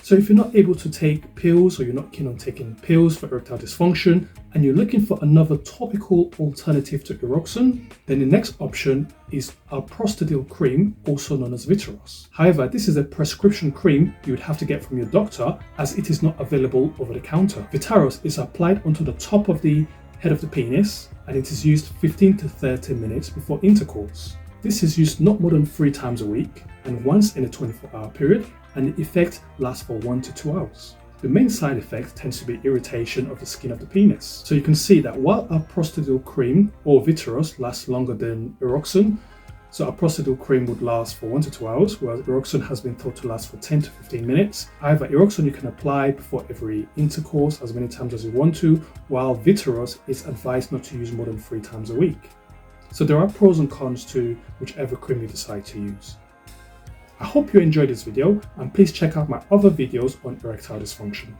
So if you're not able to take pills or you're not keen on taking pills for erectile dysfunction and you're looking for another topical alternative to Eroxon, then the next option is Alprostadil cream, also known as Vitaros. However, this is a prescription cream you would have to get from your doctor as it is not available over the counter. Vitaros is applied onto the top of the head of the penis and it is used 15 to 30 minutes before intercourse. This is used not more than 3 times a week and once in a 24-hour period, and the effect lasts for 1 to 2 hours. The main side effect tends to be irritation of the skin of the penis. So you can see that while Alprostadil cream or Vitaros lasts longer than Eroxon, so Alprostadil cream would last for 1 to 2 hours, whereas Eroxon has been thought to last for 10 to 15 minutes. However, Eroxon you can apply before every intercourse as many times as you want to, while Vitaros is advised not to use more than 3 times a week. So there are pros and cons to whichever cream you decide to use. I hope you enjoyed this video and please check out my other videos on erectile dysfunction.